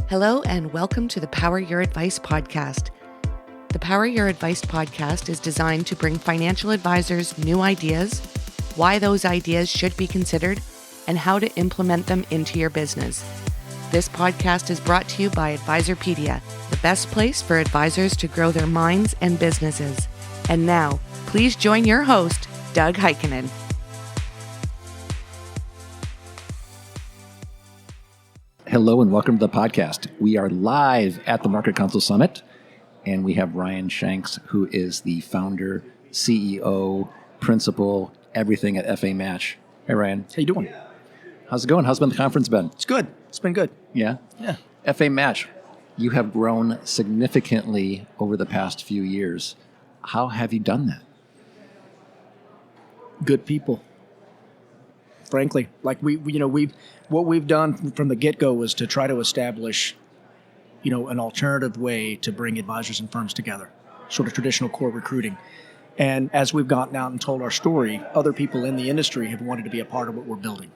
Hello and welcome to the Power Your Advice podcast. The Power Your Advice podcast is designed to bring financial advisors new ideas, why those ideas should be considered, and how to implement them into your business. This podcast is brought to you by Advisorpedia, the best place for advisors to grow their minds and businesses. And now, please join your host, Doug Heikkinen. Hello and welcome to the podcast. We are live at the MarketCounsel Summit, and we have Ryan Shanks, who is the founder, CEO, principal, everything at FA Match. Hey, Ryan. How you doing? How's it going? How's the conference been? It's good. It's been good. Yeah? Yeah. FA Match, you have grown significantly over the past few years. How have you done that? Good people. Frankly, like what we've done from the get-go was to try to establish, an alternative way to bring advisors and firms together, sort of traditional core recruiting. And as we've gotten out and told our story, other people in the industry have wanted to be a part of what we're building.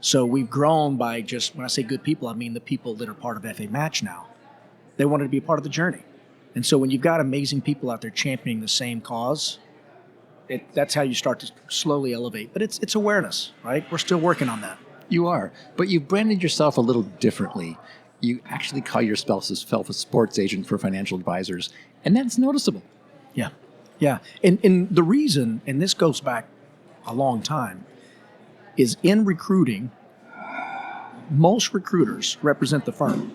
So we've grown by just, when I say good people, I mean the people that are part of FA Match now. They wanted to be a part of the journey. And so when you've got amazing people out there championing the same cause, that's how you start to slowly elevate. But it's awareness, right? We're still working on that. You are, but you've branded yourself a little differently. You actually call yourself a sports agent for financial advisors, and that's noticeable. Yeah. And the reason, and this goes back a long time, is in recruiting, most recruiters represent the firm.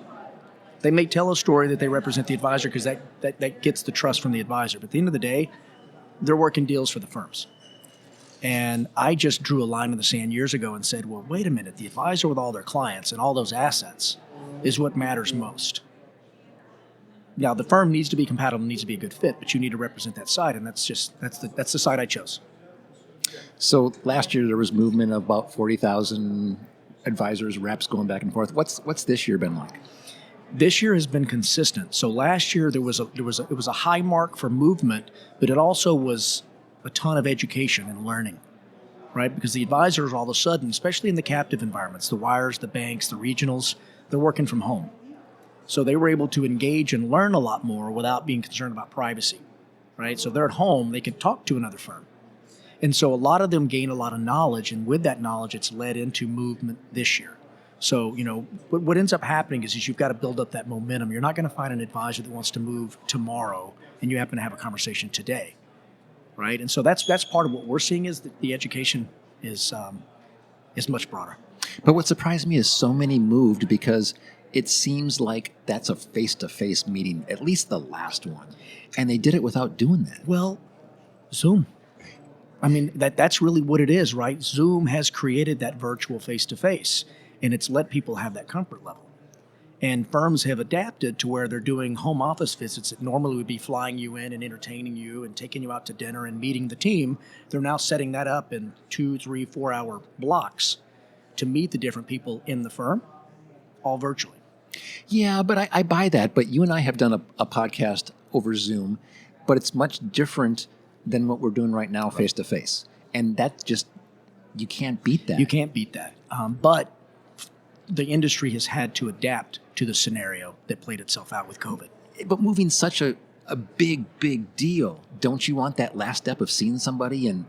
They may tell a story that they represent the advisor because that gets the trust from the advisor. But at the end of the day, they're working deals for the firms. And I just drew a line in the sand years ago and said, well, wait a minute, the advisor with all their clients and all those assets is what matters most. Now, the firm needs to be compatible, needs to be a good fit, but you need to represent that side, and that's the side I chose. So last year there was movement of about 40,000 advisors, reps going back and forth. What's this year been like? This year has been consistent. So last year it was a high mark for movement, but it also was a ton of education and learning, right? Because the advisors all of a sudden, especially in the captive environments, the wires, the banks, the regionals, they're working from home. So they were able to engage and learn a lot more without being concerned about privacy, right? So they're at home, they can talk to another firm. And so a lot of them gain a lot of knowledge, and with that knowledge, it's led into movement this year. So, what ends up happening is you've got to build up that momentum. You're not going to find an advisor that wants to move tomorrow, and you happen to have a conversation today, right? And so that's part of what we're seeing is that the education is much broader. But what surprised me is so many moved because it seems like that's a face-to-face meeting, at least the last one, and they did it without doing that. Well, Zoom. I mean, that's really what it is, right? Zoom has created that virtual face-to-face. And it's let people have that comfort level. And firms have adapted to where they're doing home office visits that normally would be flying you in and entertaining you and taking you out to dinner and meeting the team. They're now setting that up in 2, 3, 4 hour blocks to meet the different people in the firm, all virtually. Yeah, but I buy that. But you and I have done a podcast over Zoom, but it's much different than what we're doing right now face-to-face. And that just, you can't beat that. You can't beat that. But the industry has had to adapt to the scenario that played itself out with COVID. But moving such a big deal, don't you want that last step of seeing somebody and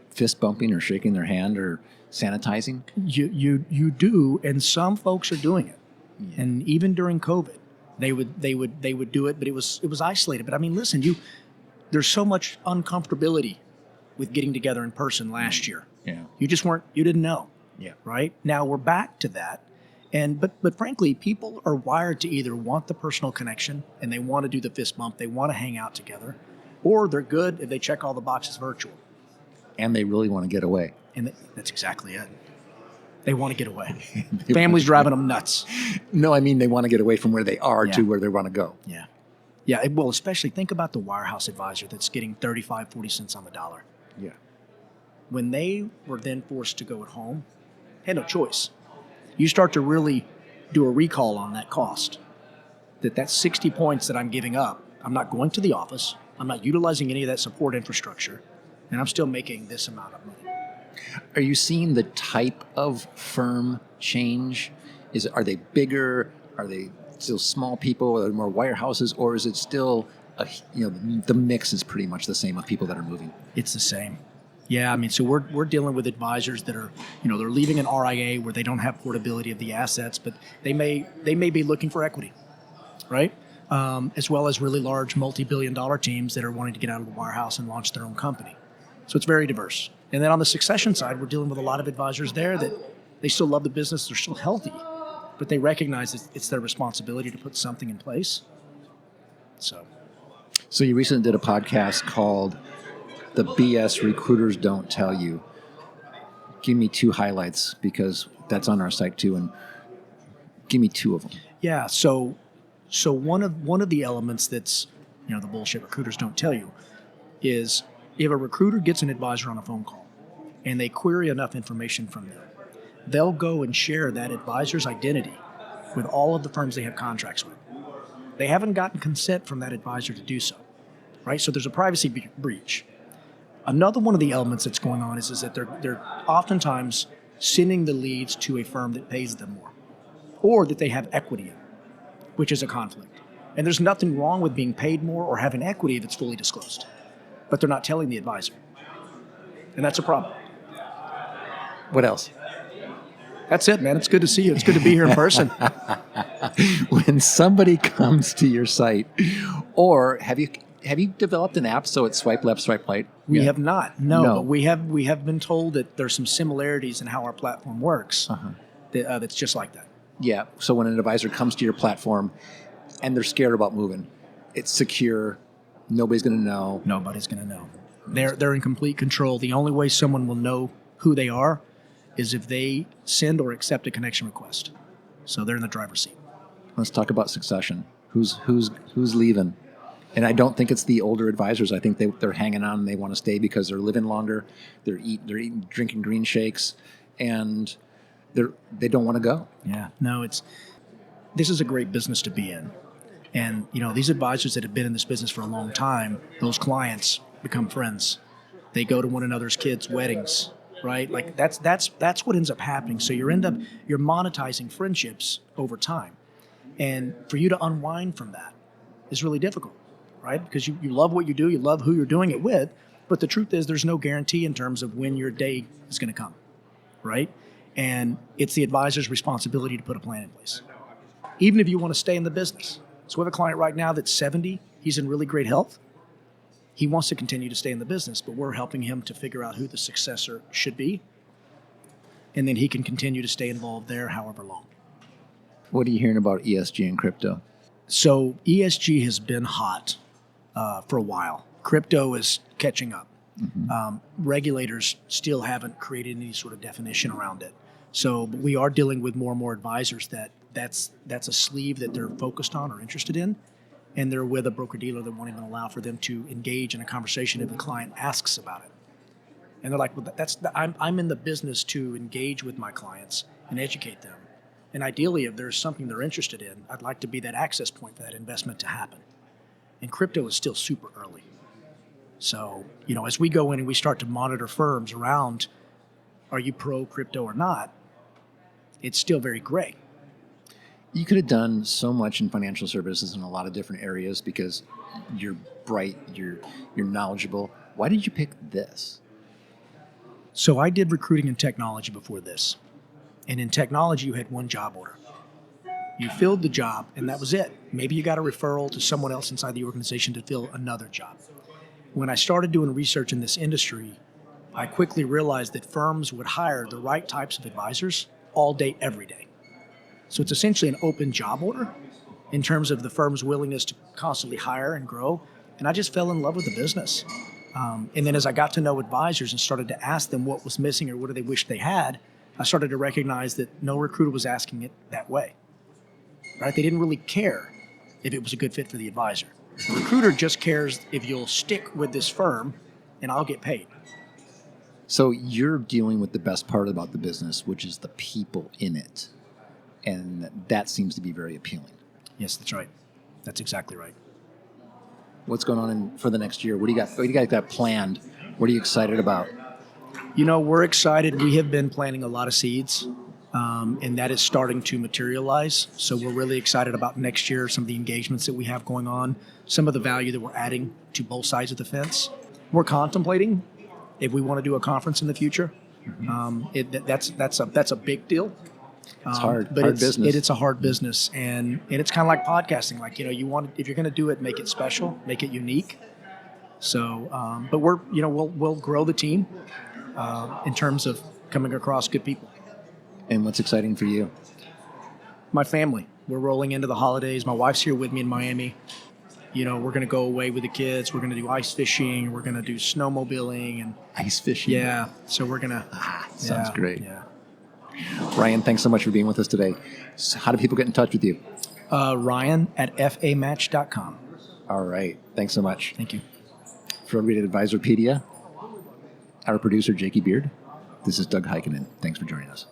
fist bumping or shaking their hand or sanitizing? You do, and some folks are doing it. Yeah. And even during COVID, they would do it, but it was isolated. But I mean, listen, there's so much uncomfortability with getting together in person last year. Yeah. You didn't know. Yeah. Right? Now we're back to that. But frankly, people are wired to either want the personal connection and they want to do the fist bump, they want to hang out together, or they're good if they check all the boxes virtual. And they really want to get away. And that's exactly it. They want to get away. Family's driving them nuts. No, I mean they want to get away from where they are to where they want to go. Yeah. Yeah, well, especially think about the wirehouse advisor that's getting 35, 40 cents on the dollar. Yeah. When they were then forced to go at home, had no choice. You start to really do a recall on that cost. That's 60 points that I'm giving up. I'm not going to the office. I'm not utilizing any of that support infrastructure. And I'm still making this amount of money. Are you seeing the type of firm change? Are they bigger? Are they still small people, are there more wirehouses, or is it still the mix is pretty much the same of people that are moving? It's the same. Yeah, I mean, so we're dealing with advisors that are, they're leaving an RIA where they don't have portability of the assets, but they may be looking for equity, right? As well as really large multi-billion-dollar teams that are wanting to get out of the wirehouse and launch their own company. So it's very diverse. And then on the succession side, we're dealing with a lot of advisors there that they still love the business, they're still healthy, but they recognize it's their responsibility to put something in place. So you recently did a podcast called The BS Recruiters Don't Tell You. Give me 2 highlights, because that's on our site too, and give me 2 of them. Yeah, so one of the elements that's, the bullshit recruiters don't tell you is if a recruiter gets an advisor on a phone call and they query enough information from them, they'll go and share that advisor's identity with all of the firms they have contracts with. They haven't gotten consent from that advisor to do so, right? So there's a privacy breach. Another one of the elements that's going on is that they're oftentimes sending the leads to a firm that pays them more, or that they have equity in, which is a conflict. And there's nothing wrong with being paid more or having equity if it's fully disclosed, but they're not telling the advisor. And that's a problem. What else? That's it, man. It's good to see you. It's good to be here in person. When somebody comes to your site, or have you developed an app so it's swipe left, swipe right? We have not. No. But we have been told that there's some similarities in how our platform works. That's just like that. Yeah. So when an advisor comes to your platform and they're scared about moving, it's secure. Nobody's going to know. Nobody's going to know. They're in complete control. The only way someone will know who they are is if they send or accept a connection request. So they're in the driver's seat. Let's talk about succession. Who's leaving? And I don't think it's the older advisors. I think they're hanging on and they want to stay because they're living longer. They're drinking green shakes, and they don't want to go. Yeah. No, this is a great business to be in. And these advisors that have been in this business for a long time, those clients become friends. They go to one another's kids' weddings, right? Like that's what ends up happening. So you're monetizing friendships over time. And for you to unwind from that is really difficult, right? Because you love what you do, you love who you're doing it with, but the truth is there's no guarantee in terms of when your day is going to come, right? And it's the advisor's responsibility to put a plan in place, even if you want to stay in the business. So we have a client right now that's 70, he's in really great health. He wants to continue to stay in the business, but we're helping him to figure out who the successor should be, and then he can continue to stay involved there however long. What are you hearing about ESG and crypto? So ESG has been hot for a while. Crypto is catching up. Mm-hmm. Regulators still haven't created any sort of definition around it. So we are dealing with more and more advisors that's a sleeve that they're focused on or interested in, and they're with a broker-dealer that won't even allow for them to engage in a conversation if the client asks about it. And they're like, well, I'm in the business to engage with my clients and educate them. And ideally, if there's something they're interested in, I'd like to be that access point for that investment to happen. And crypto is still super early. So, as we go in and we start to monitor firms around, are you pro crypto or not? It's still very gray. You could have done so much in financial services in a lot of different areas because you're bright, you're knowledgeable. Why did you pick this? So I did recruiting and technology before this. And in technology, you had one job order. You filled the job, and that was it. Maybe you got a referral to someone else inside the organization to fill another job. When I started doing research in this industry, I quickly realized that firms would hire the right types of advisors all day, every day. So it's essentially an open job order in terms of the firm's willingness to constantly hire and grow. And I just fell in love with the business. And then as I got to know advisors and started to ask them what was missing or what do they wish they had, I started to recognize that no recruiter was asking it that way, right? They didn't really care if it was a good fit for the advisor. The recruiter just cares if you'll stick with this firm and I'll get paid. So you're dealing with the best part about the business, which is the people in it. And that seems to be very appealing. Yes, that's right. That's exactly right. What's going on for the next year? What do you got planned? What are you excited about? We're excited. We have been planting a lot of seeds And that is starting to materialize. So we're really excited about next year, some of the engagements that we have going on, some of the value that we're adding to both sides of the fence. We're contemplating if we want to do a conference in the future. That's a big deal. It's hard, but hard business. It's a hard business, and it's kind of like podcasting. Like, if you're going to do it, make it special, make it unique. So, but we'll grow the team in terms of coming across good people. And what's exciting for you? My family. We're rolling into the holidays. My wife's here with me in Miami. We're going to go away with the kids. We're going to do ice fishing. We're going to do snowmobiling and ice fishing. Yeah. So we're going to. Sounds great. Yeah. Ryan, thanks so much for being with us today. So how do people get in touch with you? Ryan at famatch.com. All right. Thanks so much. Thank you. For everybody at Advisorpedia, our producer, Jakey Beard, this is Doug Heikkinen. Thanks for joining us.